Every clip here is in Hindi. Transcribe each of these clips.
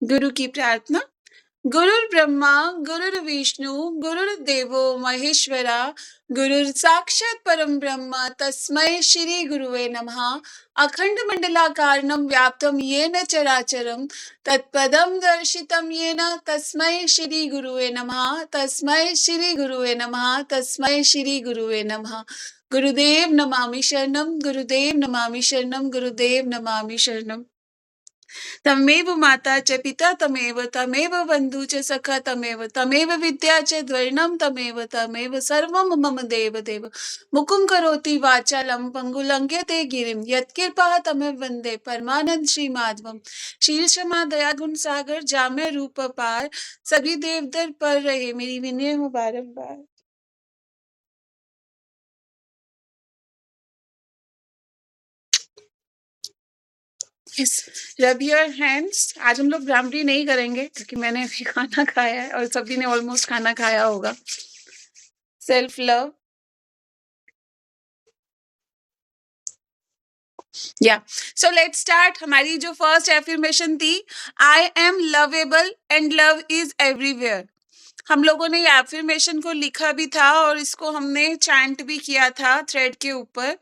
गुरु की प्रार्थना। गुरुर्ब्रह्मा गुरुर्विष्णु गुरुर्देवो महेश्वरा गुरुर् साक्षात् परम ब्रह्म तस्मै श्री गुरुवे नमः। अखंड मंडलाकारं व्याप्तं येन चराचरं तत्पदं दर्शितं येन तस्मै श्री गुरुवे नमः। तस्मै श्री गुरुवे नमः। तस्मै श्री गुरुवे नमः। गुरुदेव नमामि शरणं। गुरुदेव नमामि शरणं। गुरुदेव नमामि शरणं। तमेव माता च पिता तमेव तमेव बन्धु च सखा तमेव तमेव विद्या च द्वैर्णं तमेव तमेव सर्वं मम देव देव। मुकुं करोति वाचालं पङ्गुलङ्घ्यते गिरिं यत्कृपा तमेव वन्दे परमानंद श्री माधवम। शील क्षमा दया गुण सागर जाम्य रूप पार सभी देवदर पर रहे मेरी विनय हो बारंबार। Yes, rub your hands। आज हम लोग ब्राह्मणी नहीं करेंगे क्योंकि मैंने अभी खाना खाया है और सभी ने ऑलमोस्ट खाना खाया होगा। Self love. या सो लेट्स स्टार्ट। हमारी जो फर्स्ट एफर्मेशन थी, आई am lovable and love is everywhere. हम लोगों ने ये एफर्मेशन को लिखा भी था और इसको हमने चैंट भी किया था थ्रेड के ऊपर।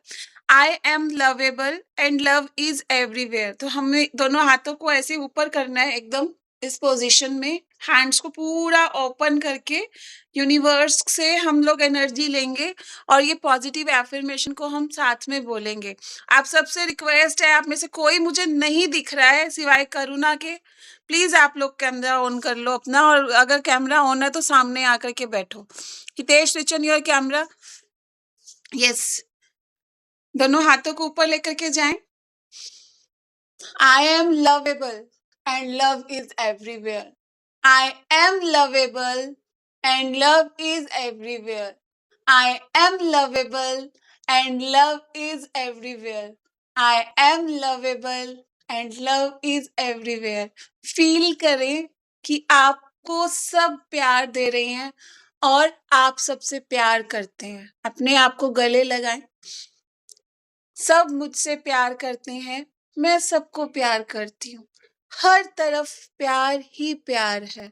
आई am lovable and love is everywhere. तो हमें दोनों हाथों को ऐसे ऊपर करना है एकदम इस पोजीशन में, हैंड्स को पूरा ओपन करके यूनिवर्स से हम लोग एनर्जी लेंगे और ये पॉजिटिव एफर्मेशन को हम साथ में बोलेंगे। आप सबसे रिक्वेस्ट है, आप में से कोई मुझे नहीं दिख रहा है सिवाय करुणा के, प्लीज आप लोग कैमरा ऑन कर लो अपना, और अगर कैमरा ऑन है तो सामने आकर के बैठो। हितेश रिचन योर कैमरा। यस, दोनों हाथों को ऊपर लेकर के जाएं। I am lovable and love is everywhere. I am lovable and love is everywhere. I am lovable and love is everywhere. I am lovable and love is everywhere. Feel करें कि आपको सब प्यार दे रहे हैं और आप सबसे प्यार करते हैं। अपने आप को गले लगाएं। सब मुझसे प्यार करते हैं, मैं सबको प्यार करती हूँ। हर तरफ प्यार ही प्यार है।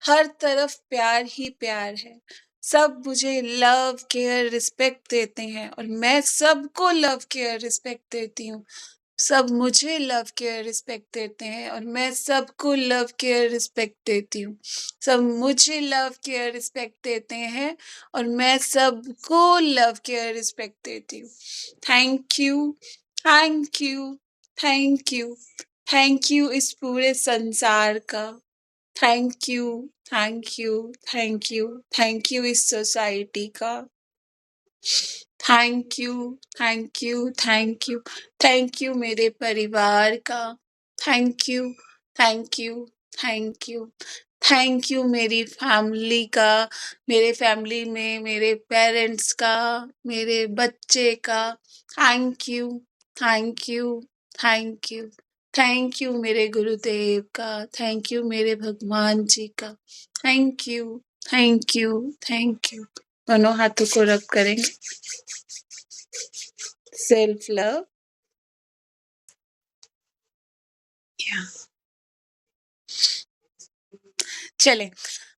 हर तरफ प्यार ही प्यार है। सब मुझे लव केयर रिस्पेक्ट देते हैं और मैं सबको लव केयर रिस्पेक्ट देती हूँ। सब मुझे लव केयर रिस्पेक्ट देते हैं और मैं सबको लव केयर रिस्पेक्ट देती हूँ। सब मुझे लव केयर रिस्पेक्ट देते हैं और मैं सबको लव केयर रिस्पेक्ट देती हूँ। Thank you, thank you, thank you, thank you इस पूरे संसार का। Thank you, thank you, thank you, thank you इस सोसाइटी का। Thank you, thank you, thank you, thank you मेरे परिवार का। Thank you, thank you, thank you, thank you मेरी फैमिली का, मेरे फैमिली में मेरे पेरेंट्स का, मेरे बच्चे का। Thank you, thank you, thank you, thank you मेरे गुरुदेव का। थैंक यू मेरे भगवान जी का। Thank you, thank you, thank you. दोनों हाथों को रब करेंगे। Self love. चले,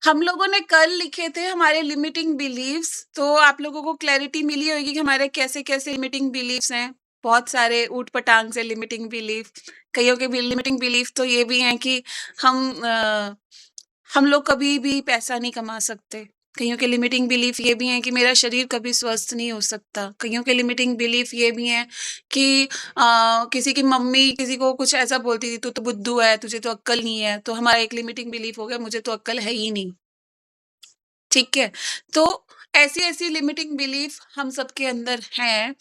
हम लोगों ने कल लिखे थे हमारे लिमिटिंग बिलीव्स, तो आप लोगों को क्लैरिटी मिली होगी कि हमारे कैसे कैसे लिमिटिंग बिलीव्स हैं। बहुत सारे ऊट पटांग से लिमिटिंग बिलीफ। कईयों के लिमिटिंग बिलीफ तो ये भी हैं कि हम लोग कभी भी पैसा नहीं कमा सकते। कईयों के लिमिटिंग बिलीफ ये भी हैं कि मेरा शरीर कभी स्वस्थ नहीं हो सकता। कईयों के लिमिटिंग बिलीफ ये भी हैं कि किसी की मम्मी किसी को कुछ ऐसा बोलती थी, तू तो बुद्धू है, तुझे तो अक्ल नहीं है। तो हमारा एक लिमिटिंग बिलीफ हो गया, मुझे तो अक्ल है ही नहीं। ठीक है, तो ऐसी ऐसी लिमिटिंग बिलीफ हम सबके अंदर हैं।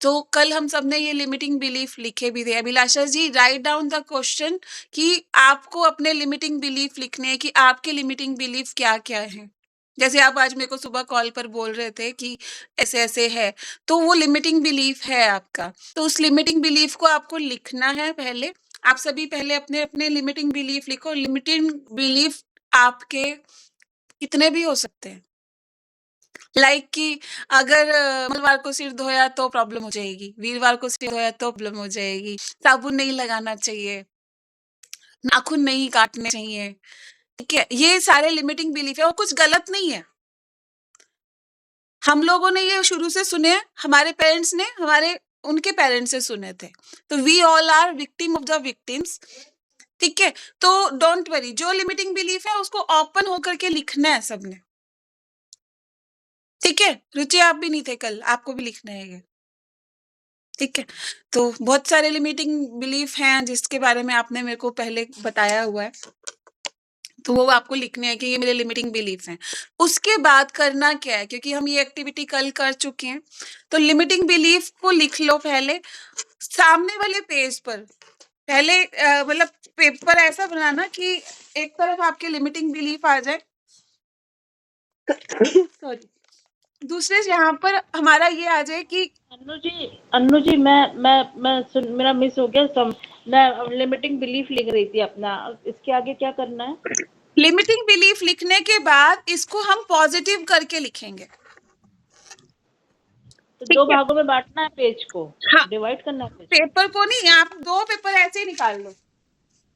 तो कल हम सब ने ये लिमिटिंग बिलीफ लिखे भी थे। अभिलाषा जी, राइट डाउन द क्वेश्चन कि आपको अपने लिमिटिंग बिलीफ लिखने हैं कि आपके लिमिटिंग बिलीफ क्या क्या हैं। जैसे आप आज मेरे को सुबह कॉल पर बोल रहे थे कि ऐसे ऐसे है, तो वो लिमिटिंग बिलीफ है आपका। तो उस लिमिटिंग बिलीफ को आपको लिखना है। पहले आप सभी पहले अपने अपने लिमिटिंग बिलीफ लिखो। लिमिटिंग बिलीफ आपके कितने भी हो सकते हैं। लाइक कि अगर मंगलवार को सिर धोया तो प्रॉब्लम हो जाएगी, वीरवार को सिर धोया तो प्रॉब्लम हो जाएगी, साबुन नहीं लगाना चाहिए, नाखून नहीं काटने चाहिए, ठीक है, ये सारे लिमिटिंग बिलीफ है और कुछ गलत नहीं है। हम लोगों ने ये शुरू से सुने हैं, हमारे पेरेंट्स ने हमारे उनके पेरेंट्स से सुने थे। तो we all are victim of the victims, ठीक है। तो डोंट वरी, जो लिमिटिंग बिलीफ है उसको ओपन होकर के लिखना है सबने, ठीक है। रुचि आप भी नहीं थे कल, आपको भी लिखना है ये, ठीक है। तो बहुत सारे लिमिटिंग बिलीफ हैं जिसके बारे में आपने मेरे को पहले बताया हुआ है, तो वो आपको लिखने हैं कि ये मेरे लिमिटिंग बिलीफ हैं। उसके बाद करना क्या है, क्योंकि हम ये एक्टिविटी कल कर चुके हैं, तो लिमिटिंग बिलीफ को लिख लो पहले सामने वाले पेज पर। पहले मतलब पेपर ऐसा बनाना कि एक तरफ आपके लिमिटिंग बिलीफ आ जाए, सॉरी, दूसरे यहाँ पर हमारा ये आ जाए कि अन्नू जी मैं मेरा मिस हो गया। मैं लिमिटिंग बिलीफ लिख रही थी अपना, इसके आगे क्या करना है? लिमिटिंग बिलीफ लिखने के बाद इसको हम पॉजिटिव करके लिखेंगे, तो ठीक 2 है। भागों में बांटना है पेज को, हाँ, डिवाइड करना है पेज। पेपर को नहीं, आप 2 पेपर ऐसे ही निकाल लो,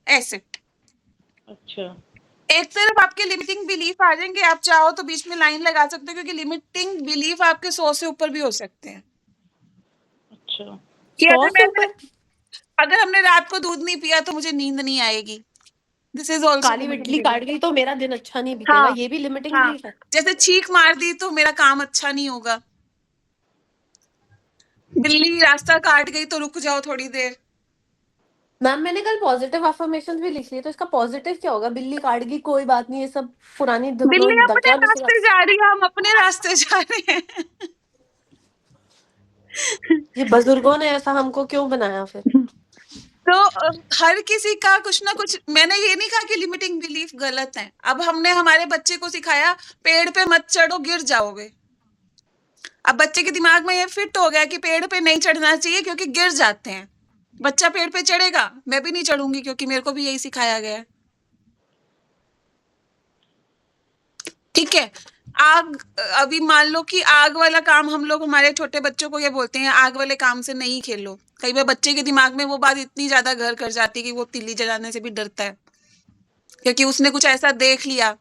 ऐसे। अच्छा, एक तरफ आपके लिमिटिंग बिलीफ आ जाएंगे, आप चाहो तो बीच में लाइन लगा सकते हो, क्योंकि लिमिटिंग बिलीफ आपके 100 से ऊपर भी हो सकते हैं। अच्छा, कि 100 से ऊपर? अगर हमने रात को दूध नहीं पिया तो मुझे नींद नहीं आएगी, दिस इज ऑल्सो काली बिल्ली काट गई तो मेरा दिन अच्छा नहीं बीतेगा, हाँ, ये भी लिमिटिंग हाँ। बिलीफ है। जैसे चीख मार दी तो मेरा काम अच्छा नहीं होगा, बिल्ली रास्ता काट गई तो रुक जाओ थोड़ी देर। मैम मैंने कल पॉजिटिव अफर्मेशन भी लिख लिए, तो इसका पॉजिटिव क्या होगा? बिल्ली काट गई कोई बात नहीं, ये सब पुरानी बिल्ली अपने क्या रास्ते जा रही है, हम अपने रास्ते जा रहे हैं। ये बुजुर्गों ने ऐसा हमको क्यों बनाया फिर? तो हर किसी का कुछ ना कुछ, मैंने ये नहीं कहा कि लिमिटिंग बिलीफ गलत है। अब हमने हमारे बच्चे को सिखाया पेड़ पे मत चढ़ो गिर जाओगे, अब बच्चे के दिमाग में ये फिट हो गया कि पेड़ पे नहीं चढ़ना चाहिए क्योंकि गिर जाते हैं। बच्चा पेड़ पे चढ़ेगा, मैं भी नहीं चढ़ूंगी क्योंकि मेरे को भी यही सिखाया गया है, ठीक है। आग, अभी मान लो कि आग वाला काम हम लोग हमारे छोटे बच्चों को ये बोलते हैं आग वाले काम से नहीं खेलो। कई बार बच्चे के दिमाग में वो बात इतनी ज्यादा घर कर जाती है कि वो तीली जलाने से भी डरता है, क्योंकि उसने कुछ ऐसा देख लिया,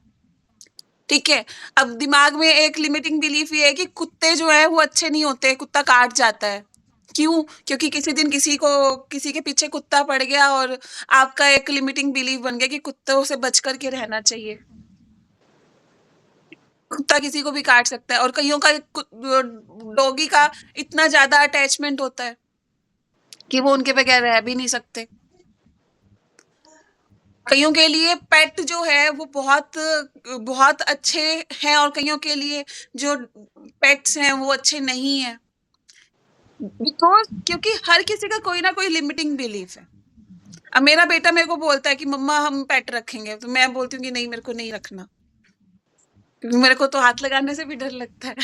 ठीक है। अब दिमाग में एक लिमिटिंग बिलीफ ये है कि कुत्ते जो है वो अच्छे नहीं होते, कुत्ता काट जाता है। क्यों? क्योंकि किसी दिन किसी के पीछे कुत्ता पड़ गया और आपका एक लिमिटिंग बिलीफ बन गया कि कुत्तों से बच करके रहना चाहिए, कुत्ता किसी को भी काट सकता है। और कईयों का डॉगी का इतना ज्यादा अटैचमेंट होता है कि वो उनके बगैर रह भी नहीं सकते। कईयों के लिए पेट जो है वो बहुत बहुत अच्छे हैं और कईयों के लिए जो पेट्स हैं वो अच्छे नहीं हैं, क्योंकि हर किसी का कोई ना कोई लिमिटिंग बिलीफ है। अब मेरा बेटा मेरे को बोलता है कि मम्मा हम पेट रखेंगे, तो मैं बोलती हूँ कि नहीं, मेरे को नहीं रखना, क्योंकि मेरे को तो हाथ लगाने से भी डर लगता है।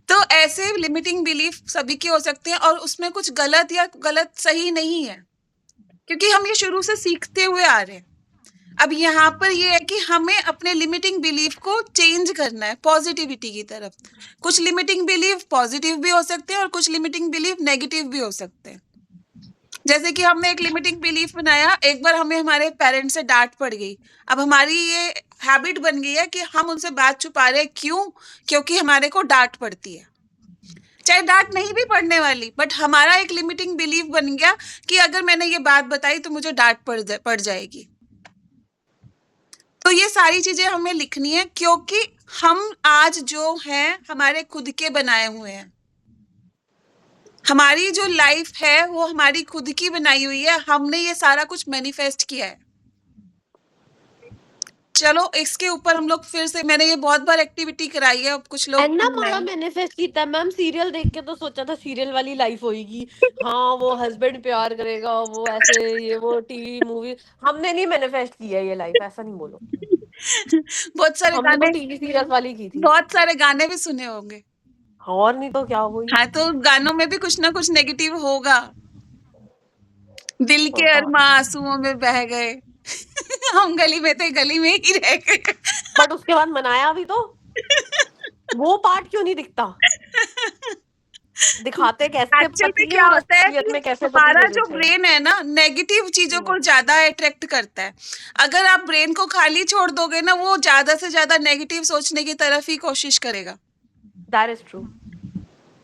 तो ऐसे लिमिटिंग बिलीफ सभी के हो सकते हैं और उसमें कुछ गलत या गलत सही नहीं है, क्योंकि हम ये शुरू से सीखते हुए आ रहे हैं। अब यहाँ पर ये है कि हमें अपने लिमिटिंग बिलीफ को चेंज करना है पॉजिटिविटी की तरफ। कुछ लिमिटिंग बिलीफ पॉजिटिव भी हो सकते हैं और कुछ लिमिटिंग बिलीफ नेगेटिव भी हो सकते हैं। जैसे कि हमने एक लिमिटिंग बिलीफ बनाया, एक बार हमें हमारे पेरेंट्स से डांट पड़ गई, अब हमारी ये हैबिट बन गई है कि हम उनसे बात छुपा रहे हैं। क्यों? क्योंकि हमारे को डांट पड़ती है, चाहे डांट नहीं भी पड़ने वाली, बट हमारा एक लिमिटिंग बिलीफ बन गया कि अगर मैंने ये बात बताई तो मुझे डांट पड़ जाएगी। तो ये सारी चीजें हमें लिखनी है, क्योंकि हम आज जो हैं हमारे खुद के बनाए हुए हैं। हमारी जो लाइफ है वो हमारी खुद की बनाई हुई है, हमने ये सारा कुछ मैनिफेस्ट किया है। चलो इसके ऊपर हम लोग फिर से, मैंने ये बहुत बार एक्टिविटी कराई है, अब कुछ लोग एन्ना माड़ा मैनिफेस्ट कीता मैम। सीरियल देख के तो सोचा था सीरियल वाली लाइफ होगी, हाँ वो हस्बैंड प्यार करेगा, वो ऐसे ये वो टीवी मूवी। हमने नहीं मैनिफेस्ट किया ये लाइफ, ऐसा नहीं बोलो। बहुत सारे हमने तो गाने, टीवी सीरियल वाली की थी। बहुत सारे गाने भी सुने होंगे। और नहीं तो क्या हुई। हाँ, तो गानों में भी कुछ ना कुछ नेगेटिव होगा। दिल के अरमा आंसुओं में बह गए, हम गली में थे गली में ही रह गए। बट उसके बाद मनाया भी तो, वो पार्ट क्यों नहीं दिखता? दिखाते कैसे एक्चुअल में पति हैं क्या और होता है असलियत कि में कैसे पति हमारा दे जो देते हैं। ब्रेन है ना नेगेटिव चीजों को ज्यादा अट्रैक्ट करता है। अगर आप ब्रेन को खाली छोड़ दोगे ना, वो ज्यादा से ज्यादा नेगेटिव सोचने की तरफ ही कोशिश करेगा। That is true.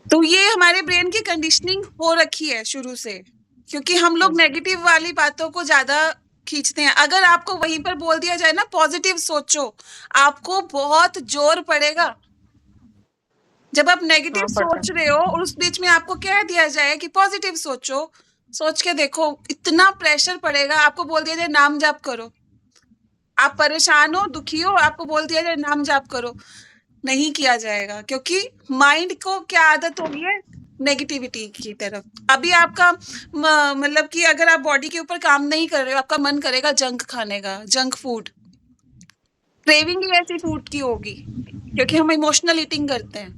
तो ये हमारे ब्रेन की कंडीशनिंग हो रखी है शुरू से, क्योंकि हम हाँ लोग जी। नेगेटिव वाली बातों को ज्यादा खींचते हैं। अगर आपको वहीं पर बोल दिया जाए ना पॉजिटिव सोचो, आपको बहुत जोर पड़ेगा। जब आप नेगेटिव हाँ, पड़ता सोच है। रहे हो और उस बीच में आपको कह दिया जाए कि पॉजिटिव सोचो, सोच के देखो इतना प्रेशर पड़ेगा। आपको बोल दिया जाए नाम जाप करो, आप परेशान हो, दुखी हो, आपको बोल दिया जाए नाम जाप करो, नहीं किया जाएगा, क्योंकि माइंड को क्या आदत होगी है नेगेटिविटी की तरफ। अभी आपका मतलब कि अगर आप बॉडी के ऊपर काम नहीं कर रहे हो, आपका मन करेगा जंक खाने का, जंक फूड, क्रेविंग ही ऐसी फूड की होगी, क्योंकि हम इमोशनल ईटिंग करते हैं।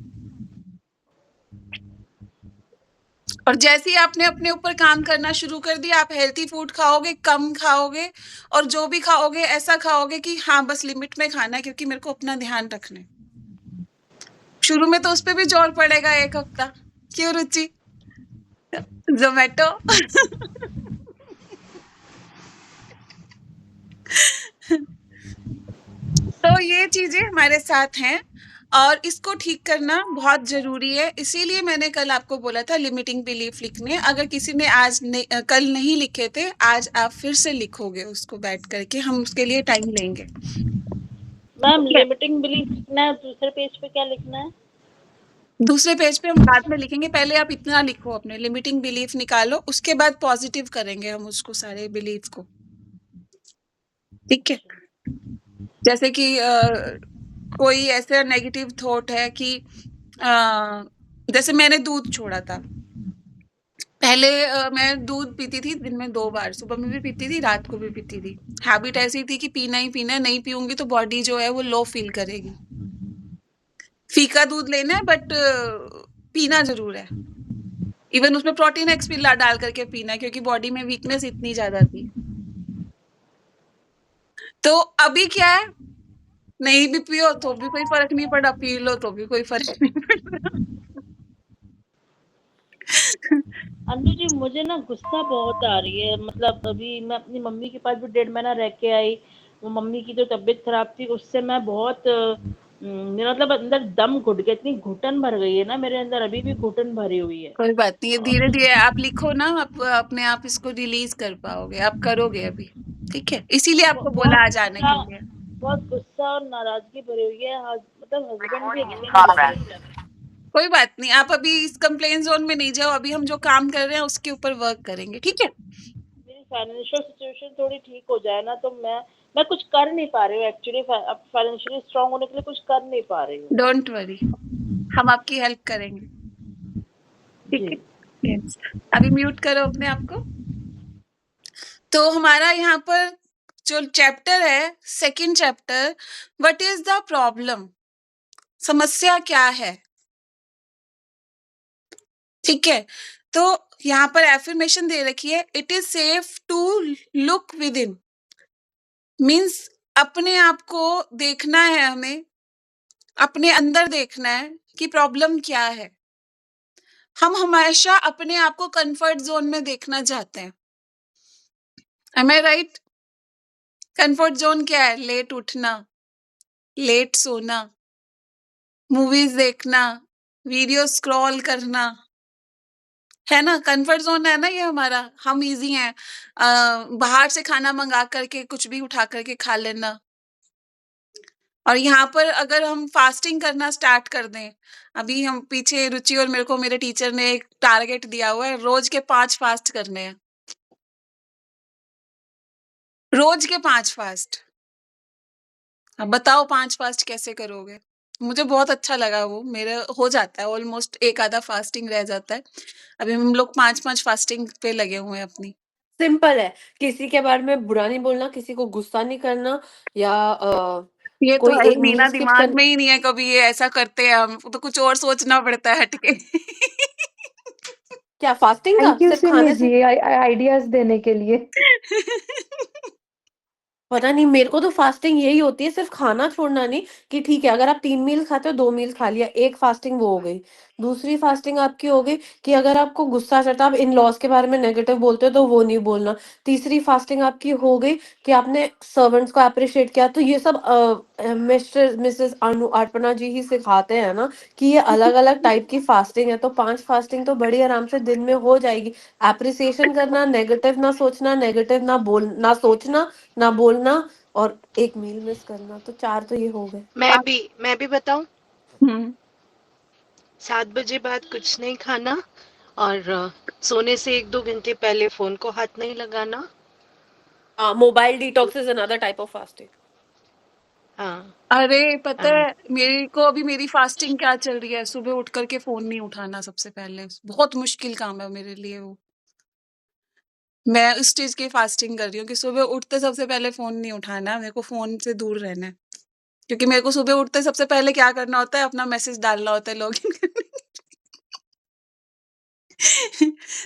और जैसे ही आपने अपने ऊपर काम करना शुरू कर दिया, आप हेल्थी फूड खाओगे, कम खाओगे, और जो भी खाओगे ऐसा खाओगे कि हाँ बस लिमिट में खाना है, क्योंकि मेरे को अपना ध्यान रखना है। शुरू में तो उस पे भी जोर पड़ेगा 1 हफ्ता। क्यों रुचि? ज़ोमैटो। तो ये चीज़ें हमारे साथ हैं और इसको ठीक करना बहुत ज़रूरी है। इसीलिए मैंने कल आपको बोला था लिमिटिंग बिलीफ लिखने। अगर किसी ने कल नहीं लिखे थे, आज आप फिर से लिखोगे उसको बैठ करके, हम उसके लिए टाइम लेंगे। मैम ठीक है? लिमिटिंग बिलीफ लिखना है, दूसरे पेज पे क्या लिखना है? दूसरे पेज पे हम बाद में लिखेंगे, पहले आप इतना लिखो, अपने लिमिटिंग बिलीफ निकालो, उसके बाद पॉजिटिव करेंगे हम उसको, सारे बिलीफ को। ठीक है? जैसे कि कोई ऐसा नेगेटिव थॉट है कि जैसे मैंने दूध छोड़ा था। पहले मैं दूध पीती थी दिन में 2 बार, सुबह में भी पीती थी, रात को भी पीती थी। हैबिट ऐसी थी कि पीना ही पीना है, नहीं पीऊँगी तो बॉडी जो है वो लो फील करेगी। फीका दूध लेना है बट पीना ज़रूर है। इवन उसमें प्रोटीन एक्स भी डाल करके पीना है, क्योंकि बॉडी में वीकनेस इतनी ज्यादा थी। तो अभी क्या है, नहीं भी पियो तो भी कोई फर्क नहीं पड़ा, पी लो तो भी कोई फर्क नहीं पड़ा। अंजू जी मुझे ना गुस्सा बहुत आ रही है, मतलब अभी मैं अपनी मम्मी के पास भी 1.5 महीना रह के आई। वो मम्मी की जो तबीयत खराब थी उससे मैं बहुत मेरा मतलब अंदर दम घुट गया, इतनी घुटन भर गई है ना मेरे अंदर, अभी भी घुटन भरी हुई है। कोई बात नहीं, धीरे धीरे आप लिखो ना, आप अपने आप इसको रिलीज कर पाओगे, आप करोगे अभी। ठीक है, इसीलिए आपको बोला आज आने के लिए। बहुत गुस्सा और नाराजगी भरी हुई है, मतलब हस्बैंड भी अच्छे नहीं लग रहे। कोई बात नहीं, आप अभी इस कंप्लेन जोन में नहीं जाओ, अभी हम जो काम कर रहे हैं उसके ऊपर वर्क करेंगे। ठीक है? मेरी फाइनेंशियल सिचुएशन थोड़ी ठीक हो जाए ना, तो मैं कुछ कर नहीं पा रही हूँ एक्चुअली, फाइनेंशियली स्ट्रांग होने के लिए कुछ कर नहीं पा रही हूँ। डोंट वरी, हम आपकी हेल्प करेंगे। ठीक जी है? Yes. अभी म्यूट करो अपने आप को। तो हमारा यहाँ पर जो चैप्टर है, second chapter, what is the problem, समस्या क्या है। ठीक है? तो यहाँ पर एफर्मेशन दे रखी है, it is safe to look within, means अपने आप को देखना है, हमें अपने अंदर देखना है कि प्रॉब्लम क्या है। हम हमेशा अपने आप को कंफर्ट जोन में देखना चाहते हैं। एम आई राइट? कंफर्ट जोन क्या है? लेट उठना, लेट सोना, मूवीज देखना, वीडियो स्क्रॉल करना, है ना? कंफर्ट जोन है ना ये हमारा। हम इजी हैं, बाहर से खाना मंगा करके कुछ भी उठा करके खा लेना। और यहाँ पर अगर हम फास्टिंग करना स्टार्ट कर दें, अभी हम पीछे रुचि और मेरे को मेरे टीचर ने एक टारगेट दिया हुआ है, रोज के 5 फास्ट करने हैं, रोज के 5 फास्ट। अब बताओ 5 फास्ट कैसे करोगे? मुझे बहुत अच्छा लगा वो, मेरा हो जाता है ऑलमोस्ट, एक आधा फास्टिंग रह जाता है। अभी हम लोग 5-5 फास्टिंग पे लगे हुए हैं अपनी। सिंपल है, किसी के बारे में बुरा नहीं बोलना, किसी को गुस्सा नहीं करना, या ये तो कोई है ही एक नहीं मील ना, स्किप दिमाग कर। में ही नहीं है कभी ये ऐसा करते हैं हम, तो कुछ और सोचना पड़ता है हटके। क्या फास्टिंग का थैंक यू सिर्फ सिमी खाने से? जी आइडियाज देने के लिए। पता नहीं, मेरे को तो फास्टिंग यही होती है, सिर्फ खाना छोड़ना नहीं, कि ठीक है अगर आप 3 मील खाते हो, 2 मील खा लिया, एक फास्टिंग वो हो गई। दूसरी फास्टिंग आपकी हो गई कि अगर आपको गुस्सा चढ़ता है, आप इन-लॉज़ के बारे में नेगेटिव बोलते हो तो वो नहीं बोलना। तीसरी फास्टिंग आपकी हो गई कि आपने सर्वेंट्स को एप्रिशिएट किया, तो ये सब मिस्टर मिसेस अनु अर्पणा जी ही सिखाते हैं ना कि ये अलग-अलग टाइप की फास्टिंग है, तो 5 फास्टिंग तो बड़ी आराम से दिन में हो जाएगी। एप्रिसिएशन करना, नेगेटिव ना सोचना, नेगेटिव ना सोचना, ना बोलना और 1 मील मिस करना, तो 4 तो ये हो गए। मैं भी बताऊं। हम्म 7 बजे बाद कुछ नहीं खाना और सोने से 1-2 घंटे पहले फोन को हाथ नहीं लगाना। Mobile detox is another type of fasting. हाँ। अरे पता हाँ। है मेरे को अभी मेरी फास्टिंग क्या चल रही है, सुबह उठ करके फोन नहीं उठाना सबसे पहले। बहुत मुश्किल काम है मेरे लिए वो। मैं उस चीज की फास्टिंग कर रही हूँ कि सुबह उठते सबसे पहले फोन नहीं उठाना, मेरे को फोन से दूर रहना है। क्योंकि मेरे को सुबह उठते सबसे पहले क्या करना होता है, अपना मैसेज डालना होता है लॉगिन करने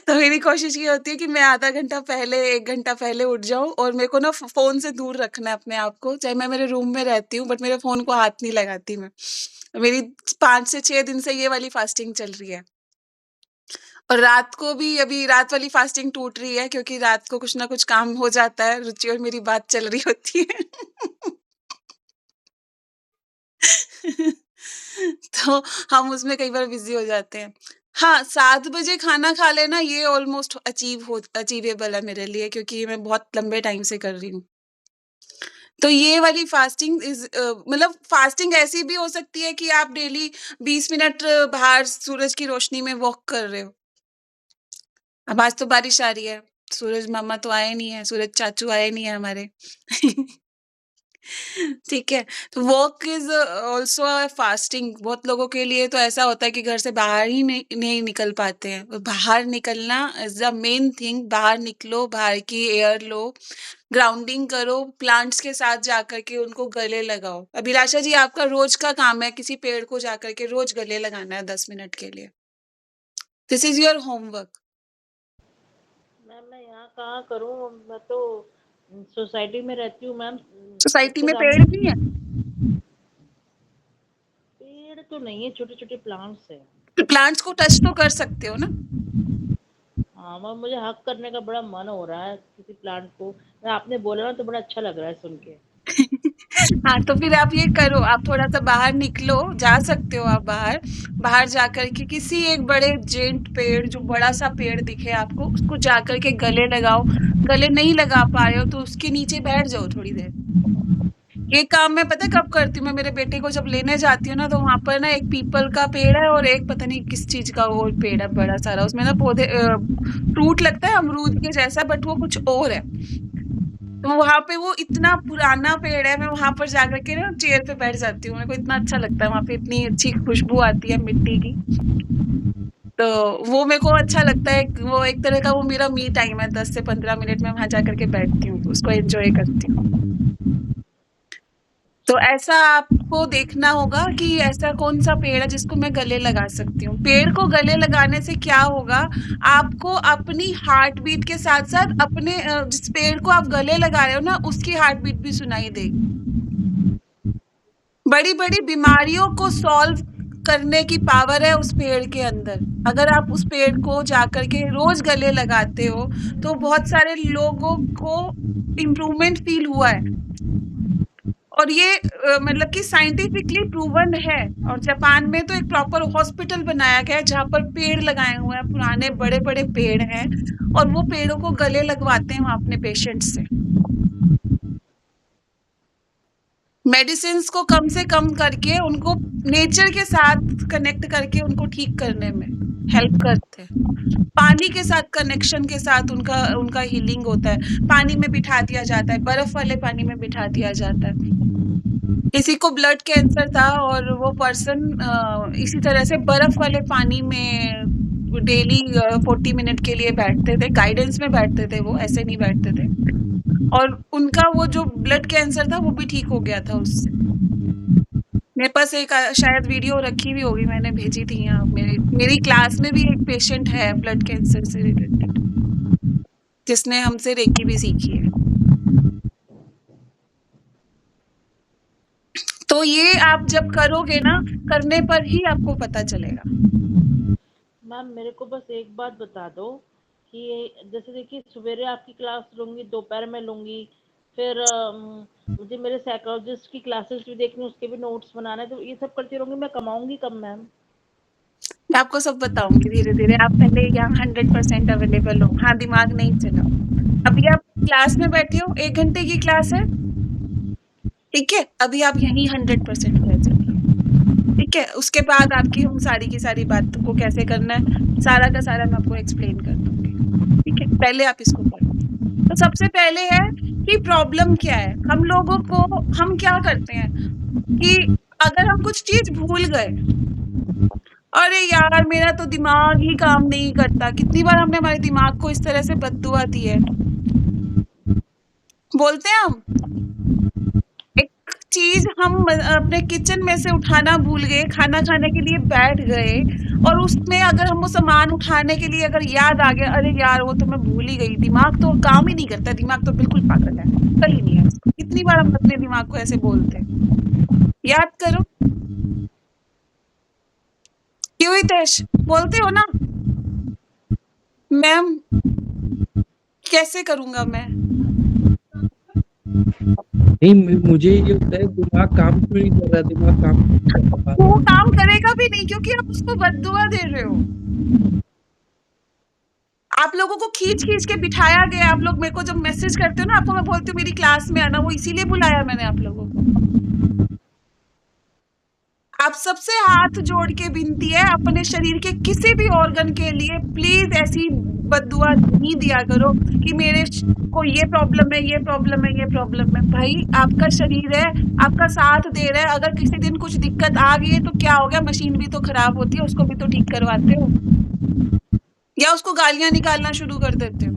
तो मेरी कोशिश ये होती है कि मैं आधा घंटा पहले 1 घंटा पहले उठ जाऊँ और मेरे को ना फ़ोन से दूर रखना है अपने आप को। चाहे मैं मेरे रूम में रहती हूँ बट मेरे फ़ोन को हाथ नहीं लगाती मैं। मेरी 5 से 6 दिन से ये वाली फास्टिंग चल रही है। और रात को भी अभी रात वाली फास्टिंग टूट रही है क्योंकि रात को कुछ ना कुछ काम हो जाता है, रुचि और मेरी बात चल रही होती है। तो हम उसमें कई बार बिज़ी हो जाते हैं। हाँ, 7 बजे खाना खा लेना ये ऑलमोस्ट अचीवेबल है मेरे लिए क्योंकि ये मैं बहुत लंबे टाइम से कर रही हूँ। तो ये वाली फास्टिंग मतलब फास्टिंग ऐसी भी हो सकती है कि आप डेली 20 मिनट बाहर सूरज की रोशनी में वॉक कर रहे हो। अब आज तो बारिश आ रही है, सूरज मामा तो आए नहीं है, सूरज चाचू आए नहीं है हमारे। ठीक है, तो walk is also a fasting. बहुत लोगों के लिए तो ऐसा होता है कि घर से बाहर ही नहीं निकल पाते हैं। और बाहर निकलना इज़ द मेन थिंग। बाहर निकलो, बाहर की एयर लो, ग्राउंडिंग करो, प्लांट्स के साथ जाकर के उनको गले लगाओ। अभिलाषा जी, आपका रोज का काम है किसी पेड़ को जाकर के रोज गले लगाना है 10 मिनट के लिए। This is your homework. Ma'am मैं यहाँ कहाँ करूँ, मैं तो सोसाइटी में रहती हूँ मैम। सोसाइटी उसके में सामने पेड़ भी हैं? पेड़ तो नहीं है, छोटे छोटे प्लांट्स है। तो प्लांट्स को टच तो कर सकते हो ना? हाँ मैम, मुझे हक करने का बड़ा मन हो रहा है किसी प्लांट को। मैं आपने बोला ना तो बड़ा अच्छा लग रहा है सुन के। हाँ, तो फिर आप ये करो, आप थोड़ा-सा बाहर निकलो, जा सकते हो आप बाहर। बाहर जाकर के किसी एक बड़े जेंट पेड़, जो बड़ा-सा पेड़ दिखे आपको, उसको जाकर के गले लगाओ। गले नहीं लगा पा रहे हो तो उसके नीचे बैठ जाओ थोड़ी देर। ये काम मैं पता है कब करती हूँ? मैं मेरे बेटे को जब लेने जाती हूँ ना, तो वहाँ पर ना एक पीपल का पेड़ है और एक पता नहीं किस चीज़ का वो पेड़ है बड़ा सारा। उसमें ना पौधे फ्रूट लगता है अमरूद के जैसा बट वो कुछ और है। तो वहाँ पे वो इतना पुराना पेड़ है, मैं वहाँ पर जाकर के ना चेयर पे बैठ जाती हूँ। मेरे को इतना अच्छा लगता है, वहाँ पे इतनी अच्छी खुशबू आती है मिट्टी की। तो वो मेरे को अच्छा लगता है, वो एक तरह का वो मेरा मी टाइम है। 10 से 15 मिनट में वहाँ जाकर के बैठती हूँ, उसको एन्जॉय करती हूँ। तो ऐसा आपको देखना होगा कि ऐसा कौन-सा पेड़ है जिसको मैं गले लगा सकती हूँ। पेड़ को गले लगाने से क्या होगा, आपको अपनी हार्ट बीट के साथ-साथ अपने जिस पेड़ को आप गले लगा रहे हो ना, उसकी हार्ट बीट भी सुनाई देगी। बड़ी-बड़ी बीमारियों को सॉल्व करने की पावर है उस पेड़ के अंदर। अगर आप उस पेड़ को जाकर के रोज़ गले लगाते हो, तो बहुत सारे लोगों को इम्प्रूवमेंट फ़ील हुआ है। और ये मतलब कि साइंटिफिकली प्रूवन है। और जापान में तो एक प्रॉपर हॉस्पिटल बनाया गया है जहाँ पर पेड़ लगाए हुए हैं, पुराने बड़े-बड़े पेड़ हैं और वो पेड़ों को गले लगवाते हैं वहाँ अपने पेशेंट्स से। मेडिसिन्स को कम से कम करके उनको नेचर के साथ कनेक्ट करके उनको ठीक करने में हेल्प करते हैं। पानी के साथ कनेक्शन के साथ उनका उनका हीलिंग होता है। पानी में बिठा दिया जाता है, बर्फ वाले पानी में बिठा दिया जाता है। किसी को ब्लड कैंसर था और वो पर्सन इसी तरह से बर्फ वाले पानी में डेली 40 मिनट के लिए बैठते थे। गाइडेंस में बैठते थे, वो ऐसे नहीं बैठते थे। और उनका वो जो ब्लड कैंसर था वो भी ठीक हो गया था उससे। मेरे पास एक शायद वीडियो रखी हुई होगी, मैंने भेजी थी यहाँ। मेरी क्लास में भी एक पेशेंट है ब्लड कैंसर से रिलेटेड, जिसने हमसे रेकी भी सीखी है। तो ये आप जब करोगे ना, करने पर ही आपको पता चलेगा। मैम मेरे को बस एक बात बता दो कि जैसे देखिए सवेरे आपकी क्लास लूंगी, दोपहर में लूंगी, फिर मुझे मेरे साइकोलॉजिस्ट की क्लासेस भी देखनी, उसके भी नोट्स बनाना है, तो ये सब करती रहूंगी, मैं कमाऊंगी कब मैम? मैं आपको सब बताऊंगी धीरे-धीरे। आप पहले यहाँ 100% अवेलेबल हो। हाँ, दिमाग नहीं चलाओ। अभी आप क्लास में बैठे हो, 1 घंटे की क्लास है, ठीक है? अभी आप यहीं 100% रह जाइए, ठीक है? उसके बाद आपकी हम सारी की सारी बातों को कैसे करना है, सारा का सारा मैं आपको एक्सप्लेन कर दूँगी, ठीक है? पहले आप इसको करो। तो सबसे पहले है कि प्रॉब्लम क्या है? हम लोगों को हम क्या करते हैं कि अगर हम कुछ चीज़ भूल गए, अरे यार मेरा तो दिमाग ही काम नहीं करता। कितनी बार हमने हमारे दिमाग को इस तरह से बद्दुआ दी है। बोलते हैं हम, एक चीज़ हम अपने किचन में से उठाना भूल गए, खाना खाने के लिए बैठ गए और उसमें अगर हम वो सामान उठाने के लिए अगर याद आ गया, अरे यार वो तो मैं भूल ही गई, दिमाग तो काम ही नहीं करता, दिमाग तो बिल्कुल पागल है, अक्ल ही नहीं है इसको। कितनी बार हम अपने दिमाग को ऐसे बोलते हैं। याद करो। क्यों हितेश? बोलते हो ना? मैम कैसे करूँगा मैं? नहीं मुझे ये होता है दिमाग काम क्यों नहीं कर रहा, दिमाग काम नहीं कर रहा। वो काम करेगा भी नहीं क्योंकि आप उसको बद्दुआ दे रहे हो। आप लोगों को खींच-खींच के बिठाया गया। आप लोग मेरे को जब मैसेज करते हो ना, आपको मैं बोलती हूँ मेरी क्लास में आना, वो इसीलिए बुलाया मैंने आप लोगों को। आप सबसे हाथ जोड़ के विनती है, अपने शरीर के किसी भी ऑर्गन के लिए प्लीज ऐसी बद्दुआ नहीं दिया करो कि मेरे को ये प्रॉब्लम है, ये प्रॉब्लम है, ये प्रॉब्लम है। भाई आपका शरीर है, आपका साथ दे रहा है। अगर किसी दिन कुछ दिक्कत आ गई है तो क्या हो गया? मशीन भी तो खराब होती है, उसको भी तो ठीक करवाते हो या उसको गालियां निकालना शुरू कर देते हो।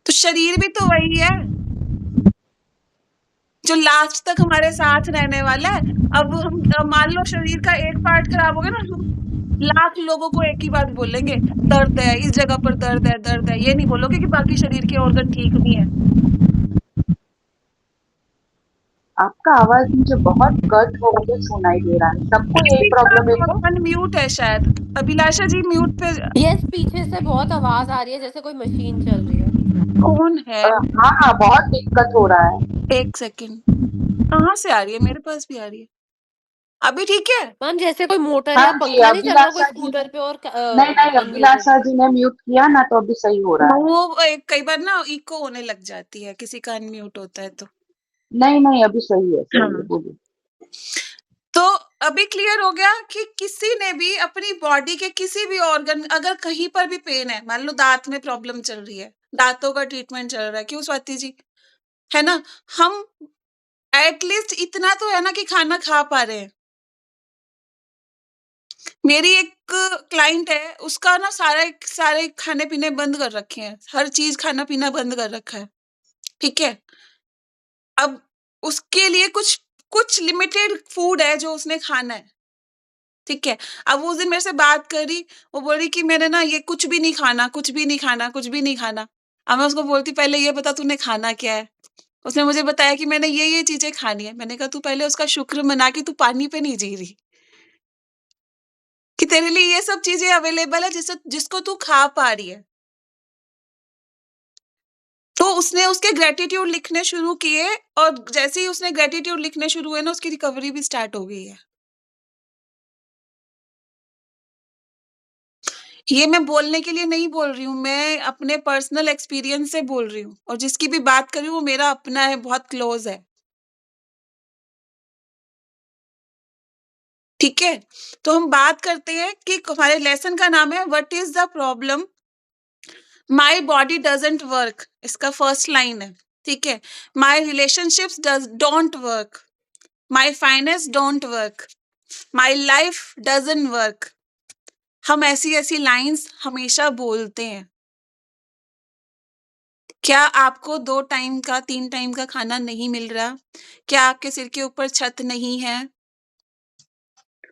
तो शरीर भी तो वही है जो लास्ट तक हमारे साथ रहने वाला है। अब हम मान लो शरीर का एक पार्ट खराब हो गया ना, हम लाख लोगों को एक ही बात बोलेंगे, दर्द है, इस जगह पर दर्द है, दर्द है। ये नहीं बोलोगे कि बाकी शरीर के ऑर्गन ठीक नहीं है। आपका आवाज मुझे बहुत कट होकर सुनाई दे रहा है। सबको यही किसी का प्रॉब्लम है क्या? ऑर्गन म्यूट है शायद। अभिलाषा जी म्यूट पे। यस, पीछे से बहुत आवाज आ रही है जैसे कोई मशीन चल रही है। कौन है? हाँ हाँ, बहुत दिक्कत हो रहा है। एक सेकंड, कहाँ से आ रही है? मेरे पास भी आ रही है। अभी ठीक है? मैम जैसे कोई मोटर हाँ या जी, पंखा नहीं चल रहा कोई अभिलाषा जी स्कूटर पे और नहीं, अनम्यूटेड। अभिलाषा जी ने म्यूट किया ना तो अभी सही हो रहा है। वो कई बार ना इको होने लग जाती है, किसी का अनम्यूट होता है तो। नहीं, अभी सही है, हाँ। बोलिए। तो अभी क्लियर हो गया कि किसी ने भी अपनी बॉडी के किसी भी ऑर्गन, अगर कहीं पर भी पेन है, मान लो दांत में प्रॉब्लम चल रही है, दांतों का ट्रीटमेंट चल रहा है, क्यों स्वाति जी? है ना? हम एटलीस्ट इतना तो है ना कि खाना खा पा रहे हैं। मेरी एक क्लाइंट है, उसका ना सारे खाने पीने बंद कर रखे हैं, हर चीज खाना पीना बंद कर रखा है, ठीक है? अब उसके लिए कुछ कुछ लिमिटेड फूड है जो उसने खाना है, ठीक है? अब वो उस दिन मेरे से बात करी, वो बोल रही कि मैंने ना ये कुछ भी नहीं खाना, कुछ भी नहीं खाना, कुछ भी नहीं खाना। अब मैं उसको बोलती पहले ये बता तूने खाना क्या है? उसने मुझे बताया कि मैंने ये चीजें खानी है। मैंने कहा तू पहले उसका शुक्र मना कि तू पानी पे नहीं जी रही, कि तेरे लिए ये सब चीजें अवेलेबल है जिसको तू खा पा रही है। तो उसने उसके ग्रैटिट्यूड लिखने शुरू किए और जैसे ही उसने ग्रैटिट्यूड लिखने शुरू हुए ना, उसकी रिकवरी भी स्टार्ट हो गई है। ये मैं बोलने के लिए नहीं बोल रही हूँ, मैं अपने पर्सनल एक्सपीरियंस से बोल रही हूँ और जिसकी भी बात कर रही हूँ वो मेरा अपना है, बहुत क्लोज है। ठीक है? तो हम बात करते हैं कि हमारे लेसन का नाम है what is the problem my body doesn't work, इसका फर्स्ट लाइन है, ठीक है? My relationships don't work, my finance don't work, my life doesn't work. हम ऐसी लाइंस हमेशा बोलते हैं। क्या आपको 2 टाइम का 3 टाइम का खाना नहीं मिल रहा? क्या आपके सिर के ऊपर छत नहीं है?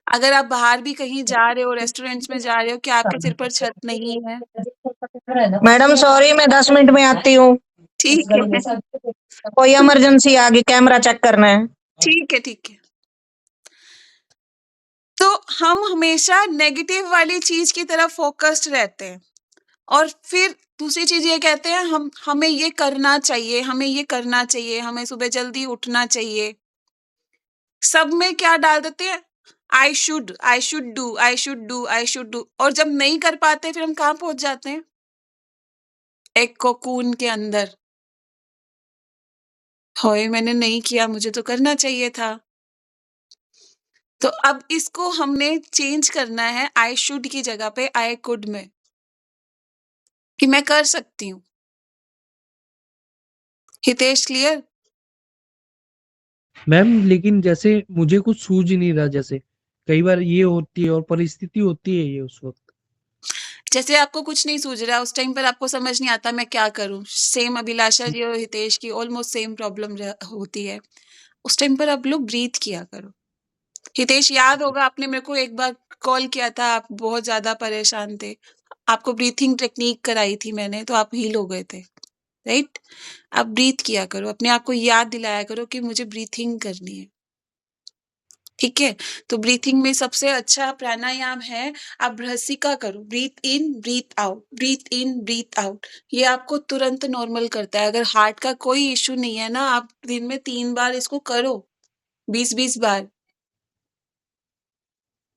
अगर आप बाहर भी कहीं जा रहे हो, रेस्टोरेंट्स में जा रहे हो, क्या आपके सिर पर छत नहीं है? मैडम सॉरी, मैं 10 मिनट में आती हूँ। ठीक है। कोई इमरजेंसी आ गई, कैमरा चेक करना है। ठीक है, ठीक है। तो हम हमेशा नेगेटिव वाली चीज की तरफ फोकस्ड रहते हैं और फिर दूसरी चीज ये कहते हैं हमें ये करना चाहिए, हमें ये करना चाहिए, हमें सुबह जल्दी उठना चाहिए। सब में क्या डाल देते हैं? I should, I should do, I should do, I should do. और जब नहीं कर पाते फिर हम कहाँ पहुंच जाते हैं? एक कोकून के अंदर। होए मैंने नहीं किया, मुझे तो करना चाहिए था। तो अब इसको हमने चेंज करना है आई शुड की जगह पे आई कुड में, कि मैं कर सकती हूँ। हितेश क्लियर? मैम लेकिन जैसे मुझे कुछ सूझ नहीं रहा, जैसे कई बार ये होती है और परिस्थिति होती है ये उस वक्त। जैसे आपको कुछ नहीं सूझ रहा उस टाइम पर, आपको समझ नहीं आता मैं क्या करूं। सेम अभिलाषा जी और हितेश की ऑलमोस्ट सेम प्रॉब्लम होती है। उस टाइम पर आप लोग ब्रीथ किया करो। हितेश याद होगा आपने मेरे को एक बार कॉल किया था, आप बहुत ज्यादा परेशान थे, आपको ब्रीथिंग टेक्निक कराई थी मैंने, तो आप हील हो गए थे, राइट? आप ब्रीथ किया करो, अपने आप को याद दिलाया करो कि मुझे ब्रीथिंग करनी है। ठीक है? तो ब्रीथिंग में सबसे अच्छा प्राणायाम है, आप भ्रसिका करो, ब्रीथ इन ब्रीथ आउट, ब्रीथ इन ब्रीथ आउट। ये आपको तुरंत नॉर्मल करता है। अगर हार्ट का कोई इश्यू नहीं है ना, आप दिन में 3 बार इसको करो, 20-20 बार।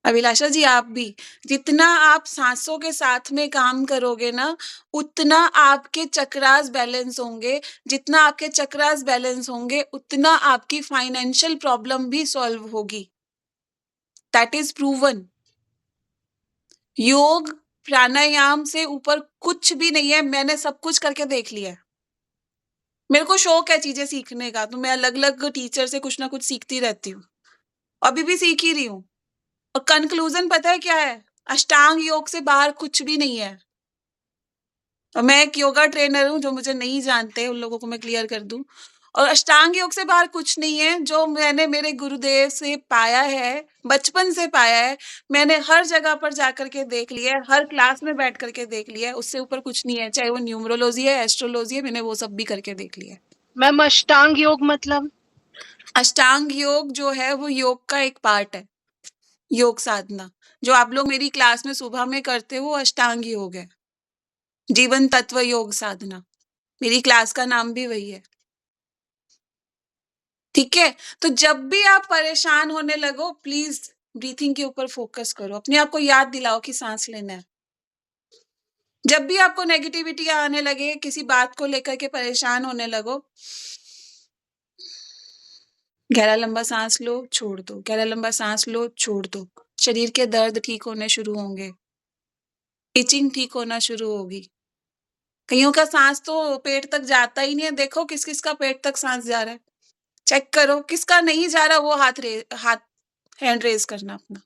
अभिलाषा जी आप भी, जितना आप सांसों के साथ में काम करोगे ना, उतना आपके चक्रास बैलेंस होंगे। जितना आपके चक्रास बैलेंस होंगे, उतना आपकी फाइनेंशियल प्रॉब्लम भी सॉल्व होगी। That is proven. योग प्राणायाम से ऊपर कुछ भी नहीं है। मैंने सब कुछ करके देख लिया है। मेरे को शौक है चीजें सीखने का, तो मैं अलग अलग टीचर से कुछ ना कुछ सीखती रहती हूँ, अभी भी सीख ही रही हूँ। और कंक्लूजन पता है क्या है? अष्टांग योग से बाहर कुछ भी नहीं है। और मैं एक योगा ट्रेनर हूँ, जो मुझे नहीं जानते उन लोगों को मैं क्लियर कर दूं। और अष्टांग योग से बाहर कुछ नहीं है, जो मैंने मेरे गुरुदेव से पाया है, बचपन से पाया है। मैंने हर जगह पर जाकर के देख लिया है, हर क्लास में बैठ करके देख लिया है, उससे ऊपर कुछ नहीं है। चाहे वो न्यूमरोलॉजी है, एस्ट्रोलॉजी है, मैंने वो सब भी करके देख लिया है। मैम अष्टांग योग मतलब? अष्टांग योग जो है वो योग का एक पार्ट है। योग साधना जो आप लोग मेरी क्लास में सुबह में करते हो, वो अष्टांग योग है। जीवन तत्व योग साधना, मेरी क्लास का नाम भी वही है। ठीक है? तो जब भी आप परेशान होने लगो, प्लीज ब्रीथिंग के ऊपर फोकस करो, अपने आप को याद दिलाओ कि सांस लेना है। जब भी आपको नेगेटिविटी आने लगे, किसी बात को लेकर के परेशान होने लगो, गहरा लंबा सांस लो, छोड़ दो, गहरा लंबा सांस लो, छोड़ दो। शरीर के दर्द ठीक होने शुरू होंगे, इचिंग ठीक होना शुरू होगी। कईयों का सांस तो पेट तक जाता ही नहीं है। देखो किस किस का पेट तक सांस जा रहा है, चेक करो। किसका नहीं जा रहा वो हाथ हैंड रेज करना अपना।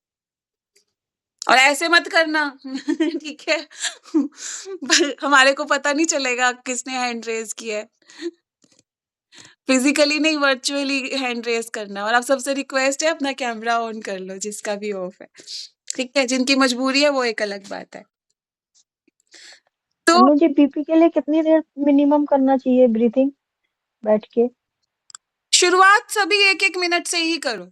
और ऐसे मत करना ठीक है? हमारे को पता नहीं चलेगा किसने हैंड रेज किया है। फिजिकली नहीं, वर्चुअली हैंड रेज करना। और आप सबसे रिक्वेस्ट है, अपना कैमरा ऑन कर लो जिसका भी ऑफ है। ठीक है? जिनकी मजबूरी है वो एक अलग बात है। तो अन्नू जी, बीपी के लिए कितनी देर मिनिमम करना चाहिए ब्रीथिंग बैठ के? शुरुआत सभी 1-1 मिनट से ही करो।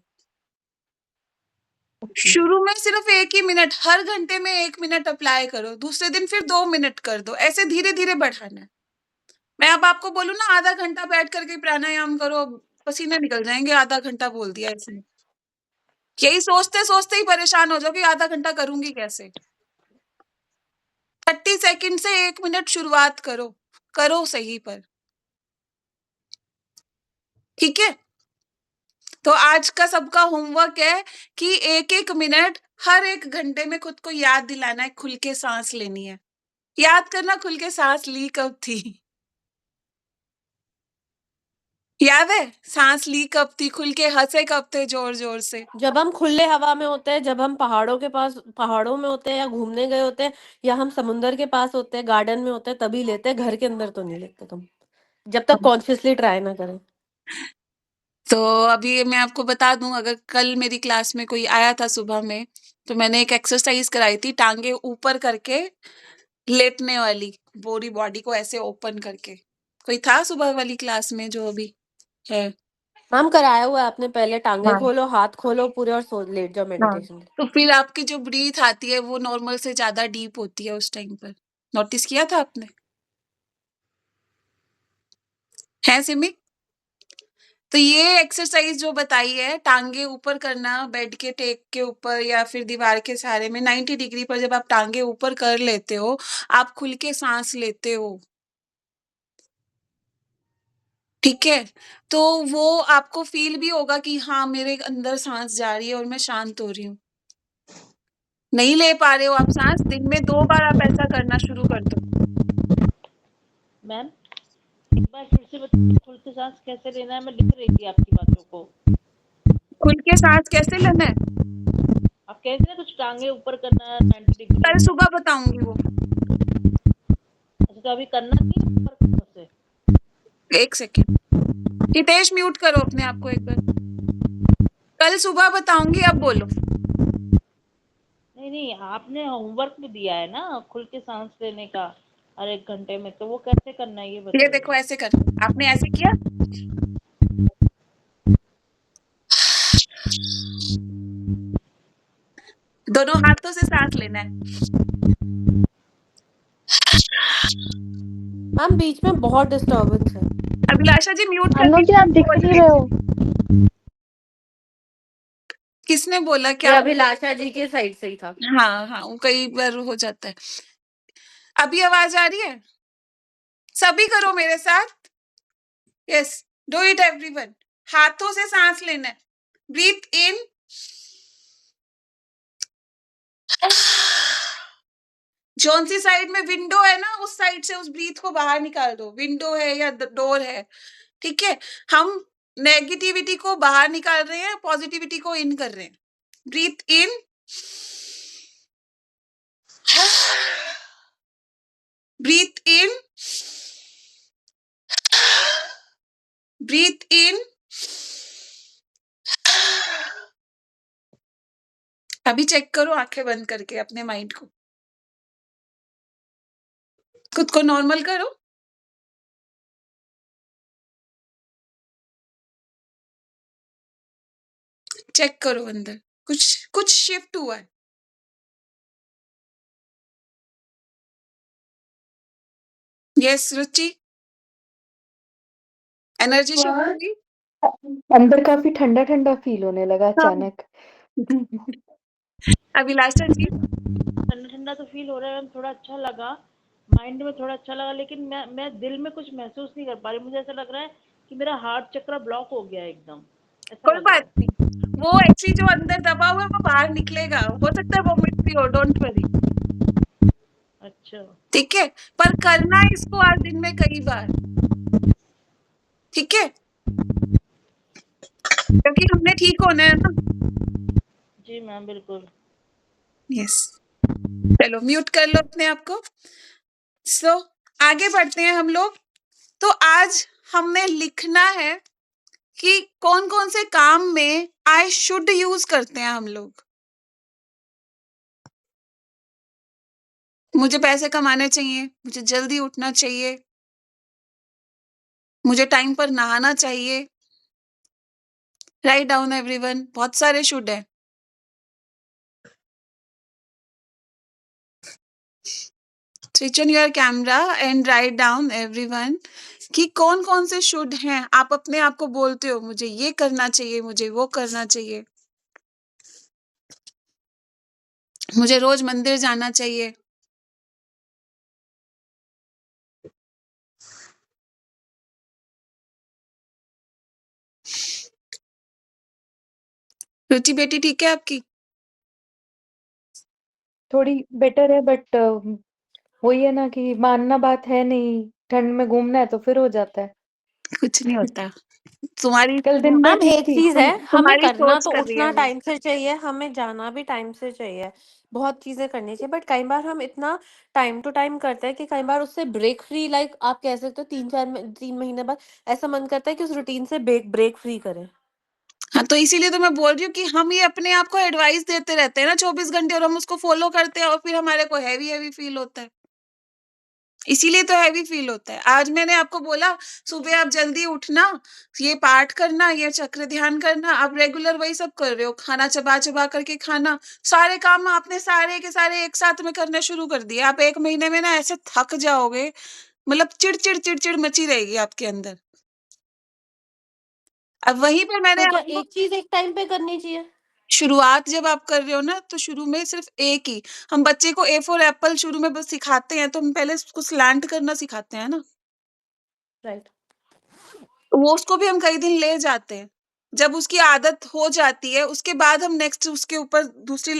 शुरू में सिर्फ 1 ही मिनट, हर घंटे में 1 मिनट अप्लाई करो, दूसरे दिन फिर 2 मिनट कर दो, ऐसे धीरे धीरे बढ़ाना है। मैं अब आपको बोलूं ना आधा घंटा बैठ करके प्राणायाम करो, पसीने निकल जाएंगे। आधा घंटा बोल दिया इसने, यही सोचते सोचते ही परेशान हो जाओगे आधा घंटा करूंगी कैसे। 30 सेकंड से 1 मिनट शुरुआत करो, करो सही पर। ठीक है? तो आज का सबका होमवर्क है कि 1-1 मिनट हर 1 घंटे में खुद को याद दिलाना है, खुल के सांस लेनी है। याद करना खुल के सांस ली कब थी? याद है सांस ली कब थी? खुल के हंसे कब थे जोर जोर से? जब हम खुले हवा में होते हैं, जब हम पहाड़ों के पास, पहाड़ों में होते हैं या घूमने गए होते हैं, या हम समुंदर के पास होते हैं, गार्डन में होते हैं, तभी लेते हैं। घर के अंदर तो नहीं लेते तुम, जब तक कॉन्शियसली ट्राई ना करें। तो अभी मैं आपको बता दूं, अगर कल मेरी क्लास में कोई आया था सुबह में, तो मैंने एक एक्सरसाइज कराई थी, टांगे ऊपर करके लेटने वाली, पूरी बॉडी को ऐसे ओपन करके। कोई था सुबह वाली क्लास में जो अभी है? मैम कराया हुआ है आपने, पहले टांगे हाँ खोलो, हाथ खोलो पूरे और सो लेट जाओ हाँ मेडिटेशन के लिए। तो फिर आपकी जो ब्रीथ आती है वो नॉर्मल से ज्यादा डीप होती है उस टाइम पर। नोटिस किया था आपने? है सिमी? तो ये एक्सरसाइज जो बताई है, टांगे ऊपर करना बेड के टेक के ऊपर या फिर दीवार के सहारे में 90 डिग्री पर जब आप टांगे ऊपर कर लेते हो, आप खुल के सांस लेते हो। ठीक है? तो वो आपको फील भी होगा कि हाँ, मेरे अंदर सांस जा रही है और मैं शांत हो रही हूँ। नहीं ले पा रहे हो आप सांस, दिन में 2 बार आप ऐसा करना शुरू कर दो। मैम एक बार फिर से बताइए, खुल के सांस कैसे लेना है? मैं लिख रही थी आपकी बातों को। खुल के सांस कैसे लेना है? आप कह रहे थे ना कुछ टांगे ऊपर करना है 90 डिग्री। कल सुबह बताऊंगी वो। अच्छा तो अभी करना नहीं है ऊपर कहाँ से? 1 सेकंड। हितेश म्यूट करो अपने आप को एक बार। कल सुबह बताऊंगी, अब बोलो। नहीं नहीं, आपने होमवर्क भी दिया है ना खुल के सांस लेने का हर 1 घंटे में, तो वो कैसे करना है ये ये बताइए। देखो ऐसे कर, आपने ऐसे किया? दोनों हाथों से सांस लेना है। मैम बीच में बहुत डिस्टर्बेंस है। अभिलाषा जी म्यूट अनु करके जी आप दिख बोल नहीं रही रहे थी। हो। किसने बोला? ये क्या? अभिलाषा जी के साइड से ही था। हाँ हाँ, वो कई बार हो जाता है। अभी आवाज आ रही है? सभी करो मेरे साथ। Yes, do it everyone. हाथों से सांस लेना है। ब्रीथ इन, जौन सी साइड में विंडो है ना, उस साइड से उस ब्रीथ को बाहर निकाल दो। विंडो है या डोर है, ठीक है? हम नेगेटिविटी को बाहर निकाल रहे हैं, पॉजिटिविटी को इन कर रहे हैं। ब्रीथ इन, ब्रीथ इन, ब्रीथ इन। अभी चेक करो आंखें बंद करके अपने माइंड को, खुद को नॉर्मल करो। चेक करो अंदर कुछ कुछ शिफ्ट हुआ है। यस रुचि, एनर्जी शिफ्ट हुई। अंदर काफी ठंडा ठंडा फील होने लगा हाँ। अचानक। अभिलाषा जी, ठंडा ठंडा तो फील हो रहा है मैम, थोड़ा अच्छा लगा, माइंड में थोड़ा अच्छा लगा, लेकिन मैं दिल में कुछ महसूस नहीं कर पा रही। मुझे ऐसा लग रहा है कि मेरा हार्ट चक्र ब्लॉक हो गया है एकदम, ऐसा कोई लग रहा बात है। नहीं, वो एक्चुअली जो अंदर दबा हुआ है वो बाहर निकलेगा। हो सकता है वोमिट भी हो, डोंट वरी। अच्छा ठीक है, पर करना है इसको आज दिन में कई बार। ठीक है, क्योंकि हमने ठीक होना है ना। जी मैम बिल्कुल। यस, चलो म्यूट कर लो अपने आप को। सो आगे बढ़ते हैं हम लोग। तो आज हमने लिखना है कि कौन कौन से काम में आई शुड यूज करते हैं हम लोग। मुझे पैसे कमाने चाहिए, मुझे जल्दी उठना चाहिए, मुझे टाइम पर नहाना चाहिए। राइट डाउन एवरीवन, बहुत सारे शुड है। Switch on your camera and write down everyone कि कौन कौन से शुड हैं। आप अपने आप को बोलते हो मुझे ये करना चाहिए, मुझे वो करना चाहिए, मुझे रोज मंदिर जाना चाहिए। रुचि बेटी ठीक है आपकी? थोड़ी बेटर है बट वही है ना कि मानना बात है नहीं, ठंड में घूमना है तो फिर हो जाता है। कुछ नहीं होता, तुम्हारी कल दिन भर मैम ठीक एक थी। चीज है, हमें तुम्हारी करना सोच तो कर रही है उठना वो। टाइम से चाहिए, हमें जाना भी टाइम से चाहिए, बहुत चीजें करनी चाहिए, बट कई बार हम इतना टाइम टू टाइम करते हैं कि कई बार उससे ब्रेक फ्री, लाइक आप कह सकते हो 3 महीने बाद ऐसा मन करता है कि उस रूटीन से ब्रेक फ्री करें। हाँ, तो इसीलिए तो मैं बोल रही हूँ कि हम ये अपने आप को एडवाइस देते रहते हैं ना 24 घंटे, और हम उसको फॉलो करते हैं और फिर हमारे को हैवी हैवी फील होता है। इसीलिए तो हैवी फील होता है। आज मैंने आपको बोला सुबह आप जल्दी उठना, ये पाठ करना, ये चक्र ध्यान करना, आप रेगुलर वही सब कर रहे हो, खाना चबा-चबा करके खाना, सारे काम आपने सारे के सारे एक साथ में करने शुरू कर दिए। आप 1 महीने में ना ऐसे थक जाओगे, मतलब चिड़-चिड़, चिड़-चिड़ मची रहेगी आपके अंदर। अब वहीं पर मैंने तो क्या आपको एक चीज़ एक टाइम पे करनी चाहिए? शुरुआत जब आप कर रहे हो ना, तो शुरू में सिर्फ़ एक ही, हम बच्चे को ए फॉर एप्पल शुरू में बस सिखाते हैं, तो हम पहले उसको स्लैंट करना सिखाते हैं ना। राइट। वो उसको भी हम कई दिन ले जाते हैं। जब उसकी आदत हो जाती है, उसके बाद हम नेक्स्ट उसके ऊपर दूसरी